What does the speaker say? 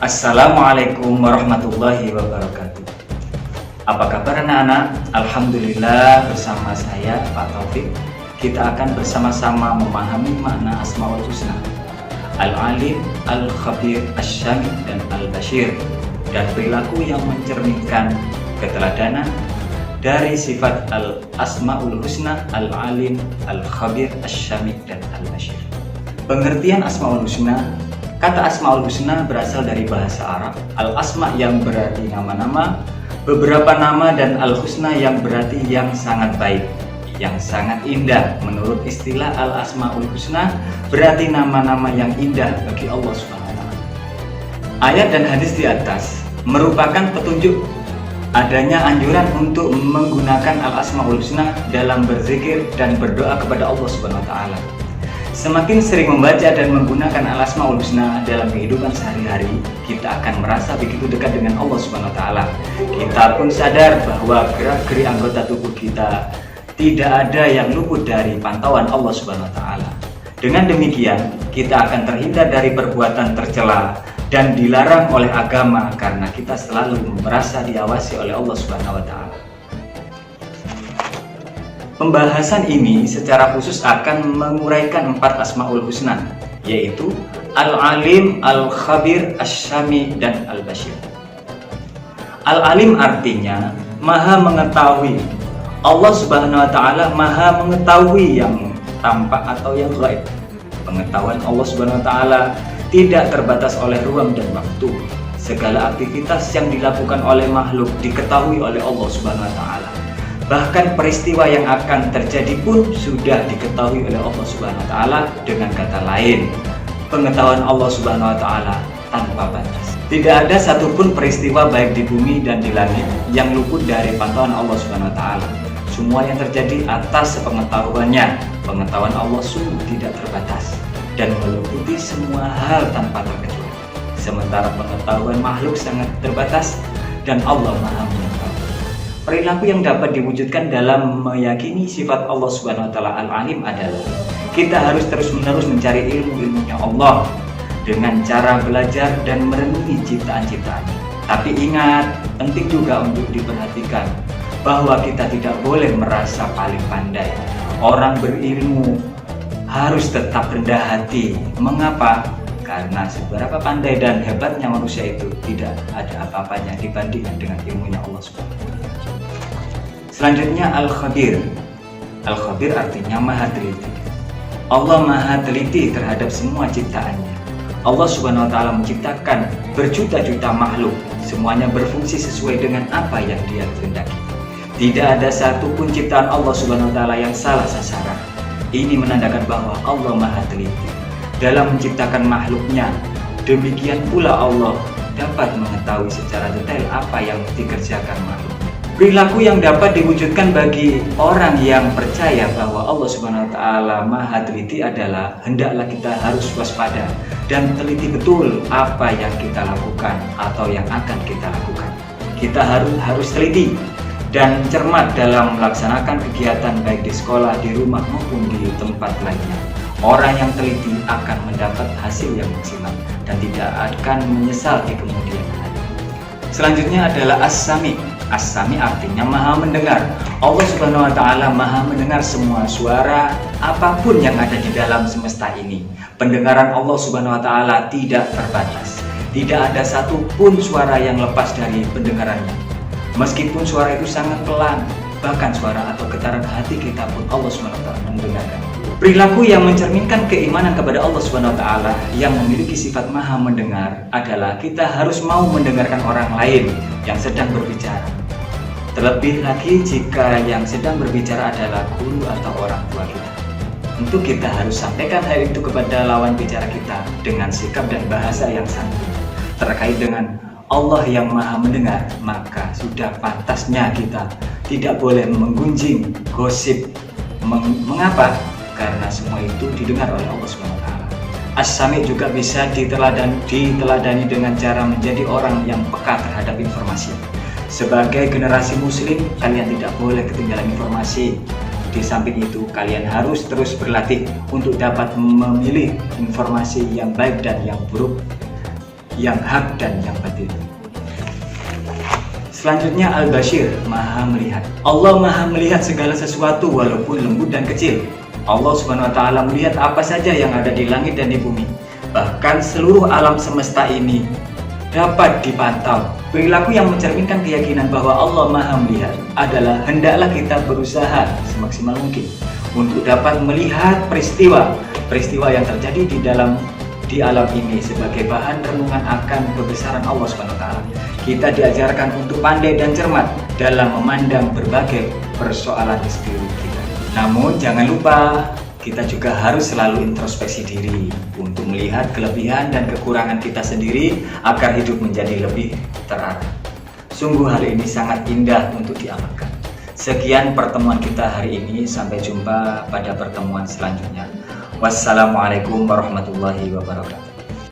Assalamualaikum warahmatullahi wabarakatuh. Apa kabar anak-anak? Alhamdulillah, bersama saya Pak Taufik kita akan bersama-sama memahami makna Asmaul Husna, Al-Alim, Al-Khabir, Asy-Syami, dan Al-Basyir, dan perilaku yang mencerminkan keteladanan dari sifat Al-Asmaul Husna, Al-Alim, Al-Khabir, Asy-Syami, dan Al-Basyir. Pengertian Asmaul Husna. Kata Asmaul Husna berasal dari bahasa Arab, Al-Asma yang berarti nama-nama, beberapa nama, dan Al-Husna yang berarti yang sangat baik, yang sangat indah. Menurut istilah Al-Asmaul Husna berarti nama-nama yang indah bagi Allah SWT. Ayat dan hadis di atas merupakan petunjuk adanya anjuran untuk menggunakan Al-Asmaul Husna dalam berzikir dan berdoa kepada Allah SWT. Semakin sering membaca dan menggunakan Al-Asmaul Husna dalam kehidupan sehari-hari, kita akan merasa begitu dekat dengan Allah SWT. Kita pun sadar bahwa gerak-gerik anggota tubuh kita tidak ada yang luput dari pantauan Allah SWT. Dengan demikian, kita akan terhindar dari perbuatan tercela dan dilarang oleh agama karena kita selalu merasa diawasi oleh Allah SWT. Pembahasan ini secara khusus akan menguraikan 4 Asmaul Husna, yaitu Al-Alim, Al-Khabir, Asy-Syami, dan Al-Basyir. Al-Alim artinya Maha mengetahui. Allah Subhanahu wa Ta'ala Maha mengetahui yang tampak atau yang gaib. Pengetahuan Allah Subhanahu wa Ta'ala tidak terbatas oleh ruang dan waktu. Segala aktivitas yang dilakukan oleh makhluk diketahui oleh Allah Subhanahu wa Ta'ala. Bahkan peristiwa yang akan terjadi pun sudah diketahui oleh Allah Subhanahu wa Ta'ala. Dengan kata lain, pengetahuan Allah Subhanahu wa Ta'ala tanpa batas. Tidak ada satupun peristiwa baik di bumi dan di langit yang luput dari pantauan Allah Subhanahu wa Ta'ala. Semua yang terjadi atas sepengetahuannya. Pengetahuan Allah sungguh tidak terbatas dan meliputi semua hal tanpa terkecuali. Sementara pengetahuan makhluk sangat terbatas dan Allah Maha mengetahui. Perilaku yang dapat diwujudkan dalam meyakini sifat Allah Subhanahu wa Ta'ala Al-Alim adalah kita harus terus-menerus mencari ilmu-ilmunya Allah dengan cara belajar dan merenungi ciptaan-ciptaannya. Tapi ingat, penting juga untuk diperhatikan bahwa kita tidak boleh merasa paling pandai. Orang berilmu harus tetap rendah hati. Mengapa? Karena seberapa pandai dan hebatnya manusia itu tidak ada apa-apanya dibandingkan dengan ilmunya Allah Subhanahu wa Ta'ala. Selanjutnya Al-Khabir. Al-Khabir artinya Maha teliti. Allah Maha teliti terhadap semua ciptaannya. Allah Subhanahu wa Ta'ala menciptakan berjuta-juta makhluk, semuanya berfungsi sesuai dengan apa yang Dia kehendaki. Tidak ada satupun ciptaan Allah Subhanahu wa Ta'ala yang salah sasaran. Ini menandakan bahwa Allah Maha teliti dalam menciptakan makhluknya. Demikian pula Allah dapat mengetahui secara detail apa yang dikerjakan makhluk. Perilaku yang dapat diwujudkan bagi orang yang percaya bahwa Allah Subhanahu wa Ta'ala Maha teliti adalah hendaklah kita harus waspada dan teliti betul apa yang kita lakukan atau yang akan kita lakukan. Kita harus teliti dan cermat dalam melaksanakan kegiatan baik di sekolah, di rumah maupun di tempat lainnya. Orang yang teliti akan mendapat hasil yang maksimal dan tidak akan menyesal di kemudian hari. Selanjutnya adalah As-Sami. As-Sami artinya Maha mendengar. Allah Subhanahu wa Ta'ala Maha mendengar semua suara apapun yang ada di dalam semesta ini. Pendengaran Allah Subhanahu wa Ta'ala tidak terbatas. Tidak ada satupun suara yang lepas dari pendengarannya. Meskipun suara itu sangat pelan, bahkan suara atau getaran hati kita pun Allah Subhanahu wa Ta'ala mendengarkan. Perilaku yang mencerminkan keimanan kepada Allah Subhanahu wa Ta'ala yang memiliki sifat Maha mendengar adalah kita harus mau mendengarkan orang lain yang sedang berbicara. Terlebih lagi jika yang sedang berbicara adalah guru atau orang tua kita. Tentu kita harus sampaikan hal itu kepada lawan bicara kita dengan sikap dan bahasa yang santun. Terkait dengan Allah yang Maha mendengar, maka sudah pantasnya kita tidak boleh menggunjing, gosip. Mengapa? Karena semua itu didengar oleh Allah Subhanahu wa Ta'ala. As-Sami juga bisa diteladani dengan cara menjadi orang yang peka terhadap informasi. Sebagai generasi muslim, kalian tidak boleh ketinggalan informasi. Di samping itu, kalian harus terus berlatih untuk dapat memilih informasi yang baik dan yang buruk. yang hak dan yang batil. Selanjutnya Al-Bashir, Maha Melihat. Allah Maha melihat segala sesuatu walaupun lembut dan kecil. Allah Subhanahu wa taala melihat apa saja yang ada di langit dan di bumi. Bahkan seluruh alam semesta ini dapat dipantau. Perilaku yang mencerminkan keyakinan bahwa Allah Maha melihat adalah hendaklah kita berusaha semaksimal mungkin untuk dapat melihat peristiwa yang terjadi di alam ini sebagai bahan renungan akan kebesaran Allah Subhanahu wa taala. Kita diajarkan untuk pandai dan cermat dalam memandang berbagai persoalan di sekeliling kita. Namun jangan lupa kita juga harus selalu introspeksi diri untuk melihat kelebihan dan kekurangan kita sendiri agar hidup menjadi lebih terarah. Sungguh hal ini sangat indah untuk diamalkan. Sekian pertemuan kita hari ini, sampai jumpa pada pertemuan selanjutnya. Wassalamualaikum warahmatullahi wabarakatuh.